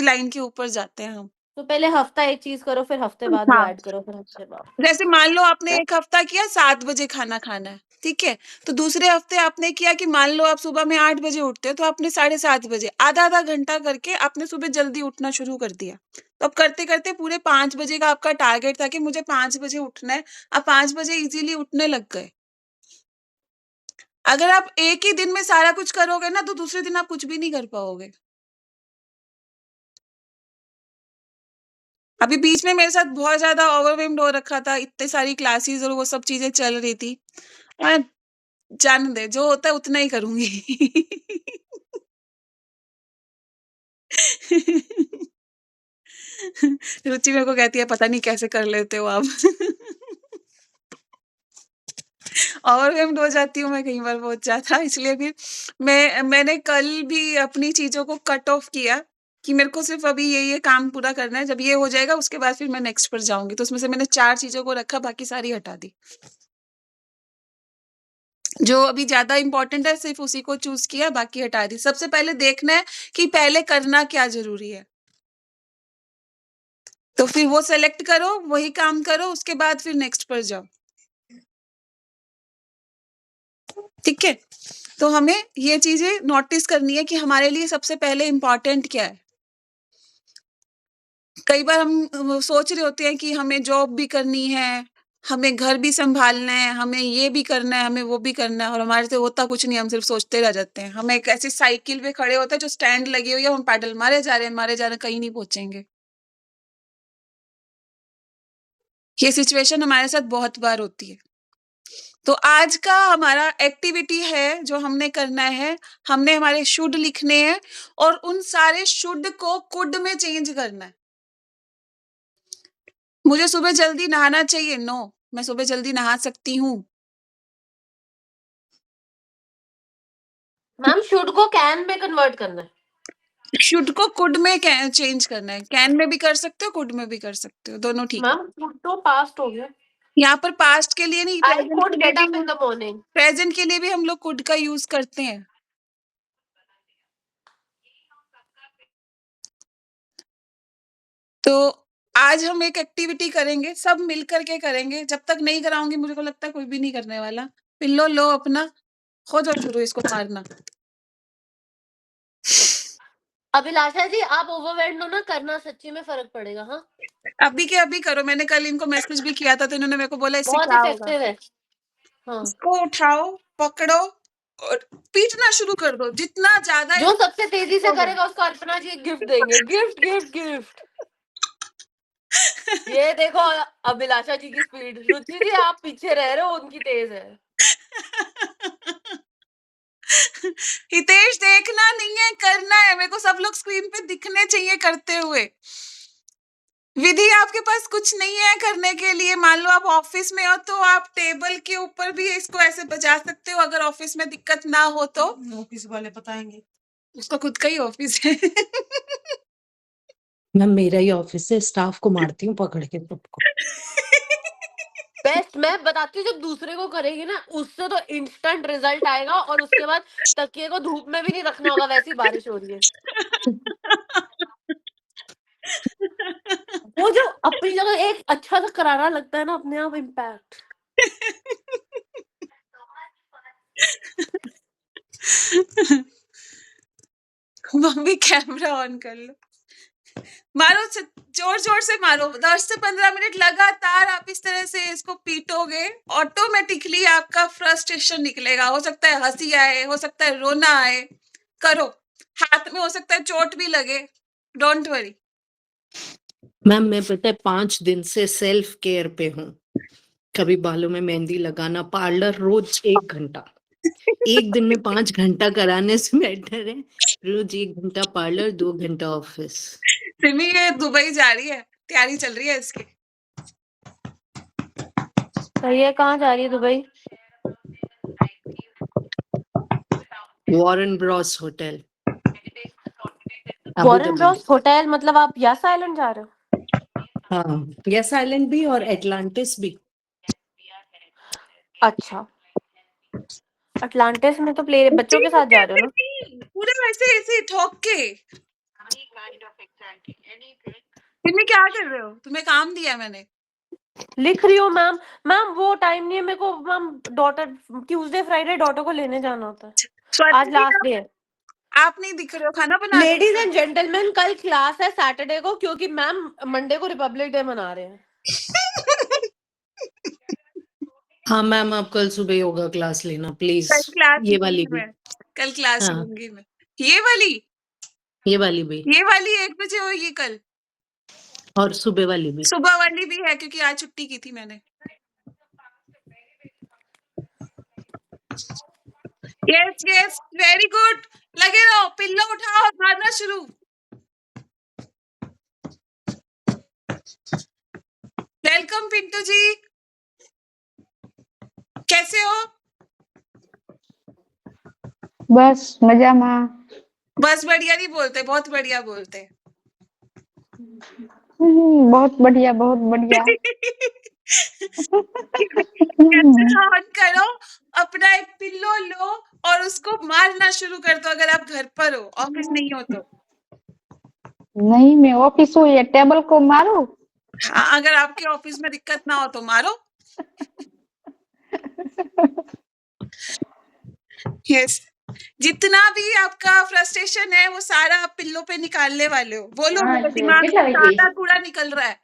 लाइन के ऊपर जाते हैं हम। तो पहले हफ्ता एक चीज़ करो, फिर हफ्ते बाद वो हाँ। ऐड करो, फिर हफ्ते बाद जैसे मान लो आपने 1 हफ्ता किया 7 बजे खाना खाना है, ठीक है? तो दूसरे हफ्ते आपने किया कि मान लो आप सुबह में 8 बजे उठते हो, तो आपने 7:30 बजे आधा-आधा घंटा करके आपने सुबह जल्दी उठना शुरू कर दिया। तो अब करते-करते पूरे 5 बजे का आपका टारगेट था कि मुझे 5 बजे उठना है, आप 5 बजे इज़िली उठने लग गए। अगर आप एक ही दिन में सारा कुछ करोगे ना, तो दूसरे दिन आप कुछ भी नहीं कर पाओगे। अभी बीच में मेरे साथ बहुत ज़्यादा ओवरवेल्म्ड हो रखा था, इतनी सारी क्लासेस और वो सब चीज़ें चल रही थी। अ, जाने दे, जो होता है उतना ही करूँगी। रुचि मेरे को कहती है, "पता नहीं कैसे कर लेते हो आप?" ओवरवेल्म्ड हो जाती हूँ मैं कई बार बहुत ज़्यादा, इसलिए फिर मैंने कल भी अपनी चीज़ों को कट ऑफ किया कि मेरे को सिर्फ़ अभी ये काम पूरा करना है, जब ये हो जाएगा उसके बाद फिर मैं नेक्स्ट पर जाऊँगी। तो उसमें से मैंने 4 चीज़ों को रखा, बाकी सारी हटा दी। जो अभी ज़्यादा इम्पोर्टेंट है सिर्फ़ उसी को चूज़ किया, बाकी हटा दी। सबसे पहले देखना है कि पहले करना क्या ज़रूरी है। तो फिर वो सेलेक्ट करो, वही काम करो, उसके बाद फिर नेक्स्ट पर जाओ। ठीक है? तो हमें ये चीज़ें नोटिस करनी है कि हमारे लिए सबसे पहले इम्पोर्टेंट क्या है। कई बार हम सोच रहे होते हैं कि हमें जॉब भी करनी है, हमें घर भी सँभालना है, हमें ये भी करना है, हमें वो भी करना है और हमारे से होता कुछ नहीं है, हम सिर्फ़ सोचते रह जाते हैं। हम एक ऐसी साइकिल पे खड़े होते हैं जो स्टैंड लगी हुई है, हम पैडल मारे जा रहे हैं, कहीं नहीं पहुँचेंगे। ये सिचुएशन हमारे साथ बहुत बार होती है। तो आज का हमारा एक्टिविटी है जो हमने करना है, हमने हमारे शुड लिखने हैं और उन सारे शुड को कुड में चेंज करना है। मुझे सुबह जल्दी नहाना चाहिए, नो, मैं सुबह जल्दी नहा सकती हूँ। मैम शुड को कैन में कन्वर्ट करना है। शुड को कुड में चेंज करना है। कैन में भी कर सकते हो, कुड में भी कर सकते हो, दोनों ठीक है। मैम शुड तो पास्ट हो गया। यहाँ पर पास्ट के लिए नहीं, आई प्रेजेंट कुड के लिए गेट भी up in the morning. Present के लिए भी हम लोग कुड का यूज करते हैं। तो आज हम एक एक्टिविटी करेंगे, सब मिल कर के करेंगे। जब तक नहीं कराऊंगी मुझे को लगता है कोई भी नहीं करने वाला। पिल्लो लो अपना, हो जाओ शुरू इसको मारना। अभिलाषा जी आप ओवरवेल्ड हो ना, करना सच्ची में फर्क पड़ेगा। हाँ, अभी के अभी करो। मैंने कल इनको मैसेज भी किया था तो इन्होंने मेरे को बोला इससे बहुत क्या होगा। इफेक्टिव है। हाँ, इसको उठाओ, पकड़ो और पीटना शुरू कर दो। जितना ज्यादा जो इसको सबसे तेजी से पीटोगे। करेगा उसको अर्चना जी गिफ्ट देंगे। Gift gift gift. ये देखो अभिलाषा जी की स्पीड। रुचि जी आप पीछे रह रहे हो, उनकी तेज है। हितेश देखना नहीं है, करना है। मेरे को सब लोग स्क्रीन पे दिखने चाहिए करते हुए। विधि आपके पास कुछ नहीं है करने के लिए। मान लो आप ऑफिस में हो तो आप टेबल के ऊपर भी इसको ऐसे बजा सकते हो, अगर ऑफिस में दिक्कत ना हो तो। ऑफिस वाले बताएंगे। उसका खुद का ही ऑफिस है। मैम मेरा ही ऑफिस है, स्टाफ को मारती हूँ पकड़ के सबको। बेस्ट मैं बताती हूँ, जब दूसरे को करेगी ना उससे तो इंस्टेंट रिजल्ट आएगा। और उसके बाद तकिए को धूप में भी नहीं रखना होगा, वैसी बारिश हो रही है। वो जो अपनी जगह एक अच्छा सा करारा लगता है ना, अपने आप इम्पैक्ट। मम्मी कैमरा ऑन कर लो। मारो, जोर जोर से मारो। 10 से 15 मिनट लगातार आप इस तरह से इसको पीटोगे, ऑटोमेटिकली आपका फ्रस्ट्रेशन निकलेगा। हो सकता है हंसी आए, हो सकता है रोना आए। करो, हाथ में हो सकता है चोट भी लगे, डोंट वरी। मैम मैं पता है 5 दिन से सेल्फ केयर पे हूँ। कभी बालों में मेहंदी लगाना, पार्लर रोज 1 घंटा। एक दिन में 5 घंटा कराने से बेटर है रोज 1 घंटा पार्लर, 2 घंटा ऑफिस। सिमी ये दुबई जा रही है, तैयारी चल रही है इसकी। सही है, कहाँ जा रही है Dubai? Warren Bros hotel, Abu Warren Dhabi. Bros hotel मतलब आप यास आइलैंड जा रहे हो? हाँ, यस आइलैंड भी और एटलांटिस भी। अच्छा, अटलांटिस में तो प्ले बच्चों के साथ जा रहे हो ना? पूरे वैसे ऐसे ठोक के। सिमी क्या कर रहे हो? तुम्हें काम दिया है मैंने। लिख रही हूँ मैम। मैम वो टाइम नहीं है मेरे को ma'am, daughter Tuesday Friday daughter को लेने जाना होता है। स्वाति आज जी, लास्ट डे है। आप नहीं दिख रहे हो, खाना बना रहे लेडीज हो। एंड जेंटलमैन, कल क्लास है सैटरडे को, क्योंकि मैम मंडे को रिपब्लिक डे मना रहे हैं। हाँ मैम, आप कल सुबह योगा क्लास लेना प्लीज, कल क्लास ये वाली लूंगी भी। मैं, कल क्लास हाँ, लूंगी मैं। ये वाली ये वाली भी ये वाली 1 बजे होगी कल। और सुबह वाली भी। सुबह वाली भी है क्योंकि आज छुट्टी की थी मैंने। Yes yes, very good. लगे रहो, पिल्लो उठाओ और मारना शुरू। वेलकम पिंटू जी, कैसे हो? बस मजा में। बस बढ़िया नहीं बोलते, बहुत बढ़िया बोलते। बहुत बढ़िया, बहुत बढ़िया। कैमरा ऑन करो, अपना एक पिल्लो लो और उसको मारना शुरू कर दो। अगर आप घर पर हो, ऑफिस नहीं हो तो। नहीं, मैं ऑफिस हूँ, ये टेबल को मारू। हाँ, अगर आपके ऑफिस में दिक्कत ना हो तो मारो। यस, जितना भी आपका फ्रस्ट्रेशन है वो सारा आप पिल्लो पे निकालने वाले हो। बोलो, हाँ, मेरे तो दिमाग कितना से लगी? सारा कूड़ा निकल रहा है।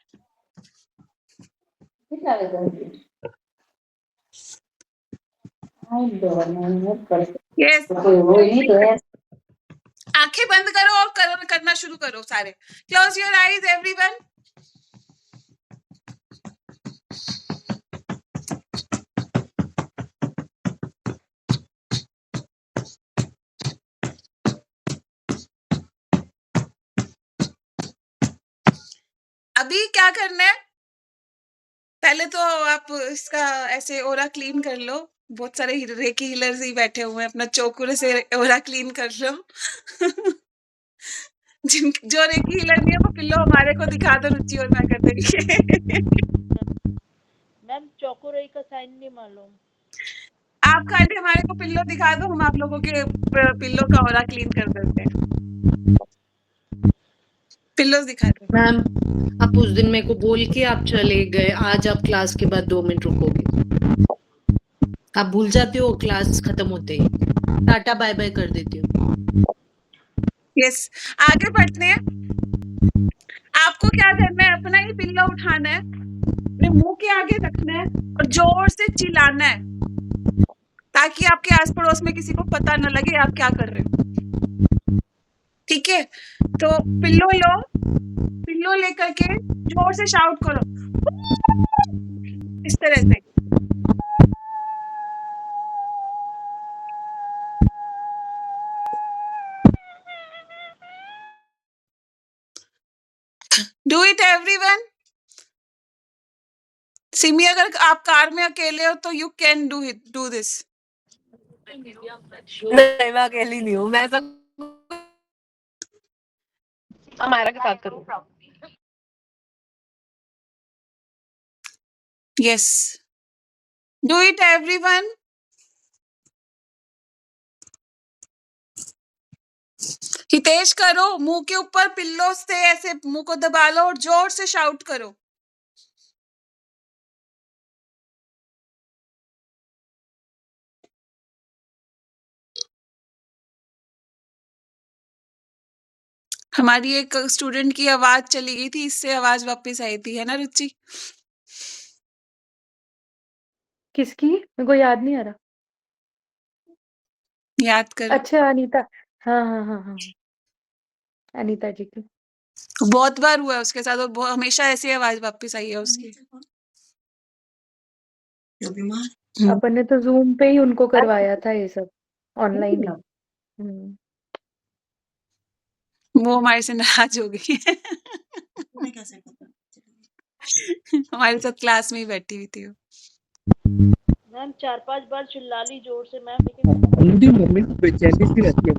कितना लगी? यस, नहीं तो है। आंखें बंद करो और करना शुरू करो सारे। Close your eyes everyone. अभी क्या करना है? पहले तो आप इसका ऐसे ओरा क्लीन कर लो। बहुत सारे रेकी हीलर्स ही बैठे हुए हैं, अपना चोकुर से ओरा क्लीन कर लो। जो रेकी हीलर नहीं है वो पिल्लो हमारे को दिखा दो, रुचि और मैं कर देंगे। मैम चौकोरई का साइन नहीं मालूम। आप खाली हमारे को पिल्लो दिखा दो, हम आप लोगों के पिल्लो का ओरा क्लीन कर देते हैं। पिल्लोस दिखा दो। मैम, आप उस दिन मेरे को बोल के आप चले गए, आज आप क्लास के बाद 2 मिनट रुकोगे। आप भूल जाते हो क्लास खत्म होते ही, टाटा बाय बाय कर देती हो। यस, आगे बढ़ते हैं। आपको क्या करना है? अपना ही पिल्लो उठाना है, अपने मुंह के आगे रखना है और जोर से चिल्लाना है, ताकि आपके आस पड़ोस में किसी को पता न लगे आप क्या कर रहे हो। ठीक है, तो पिल्लो लो, पिल्लो लेकर के जोर से शाउट करो, इस तरह से। Do it everyone. सिमी, अगर आप कार में अकेले हो तो यू कैन डू दिस। नहीं, मैं अकेली नहीं हूँ, मैं सब हमारा के साथ करूँ। Yes, do it everyone. Hitesh करो, मुंह के ऊपर पिल्लो से ऐसे मुंह को दबा लो और जोर से शाउट करो। हमारी एक स्टूडेंट की आवाज चली गई थी, इससे आवाज वापस आई थी, है ना रुचि? किसकी? मेरे को याद नहीं आ रहा। याद करो। अच्छा, अनीता। हाँ, हाँ, हाँ, हाँ। अनीता जी की। बहुत बार हुआ है उसके साथ, और हमेशा ऐसी आवाज वापस आई है उसकी। अपन ने तो जूम पे ही उनको करवाया था ये सब, ऑनलाइन ही। वो हमारे से नाराज हो गई है। हमारे साथ क्लास में ही बैठी हुई थी वो। मैम 4-5 बार चिल्ला ली जोर से मैम, लेकिन उनकी मम्मी को बेचैनी सी रहती है।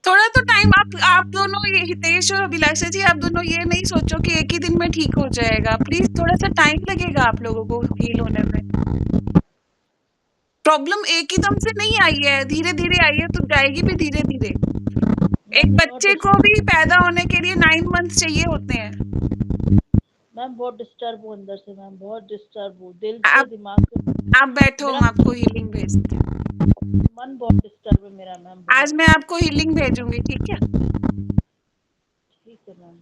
थोड़ा तो टाइम आप दोनों, ये हितेश और अभिलाषा जी, आप दोनों ये नहीं सोचो कि एक ही दिन में ठीक हो जाएगा। प्लीज थोड़ा सा टाइम लगेगा आप लोगों को हील होने में। प्रॉब्लम एक ही दम से नहीं आई है, धीरे धीरे आई है, तो जाएगी भी धीरे धीरे। एक बच्चे को भी पैदा होने के लिए 9 मंथ चाहिए होते हैं। मैम बहुत डिस्टर्ब हूँ अंदर से मैम, बहुत डिस्टर्ब हूँ दिल से दिमाग से। आप बैठो, हम आपको हीलिंग भेजते हैं। मन बहुत डिस्टर्ब है मेरा मैम। आज मैं आपको हीलिंग भेजूंगी, ठीक है? ठीक है मैम।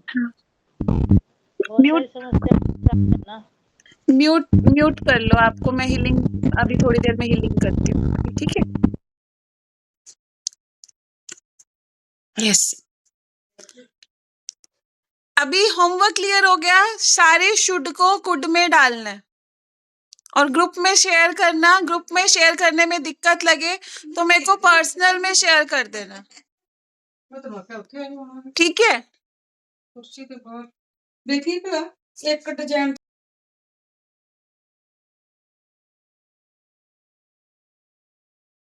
बहुत सारी समस्या ना। म्यूट कर लो, आपको मैं हीलिंग अभी थोड़ी देर में हीलिंग करती हूँ, ठीक है? यस। अभी होमवर्क क्लियर हो गया। सारे शुड को कुड में डालना है और ग्रुप में शेयर करना। ग्रुप में शेयर करने में दिक्कत लगे तो मेरे को पर्सनल में शेयर कर देना, ठीक है? देखिए एक डिजाइन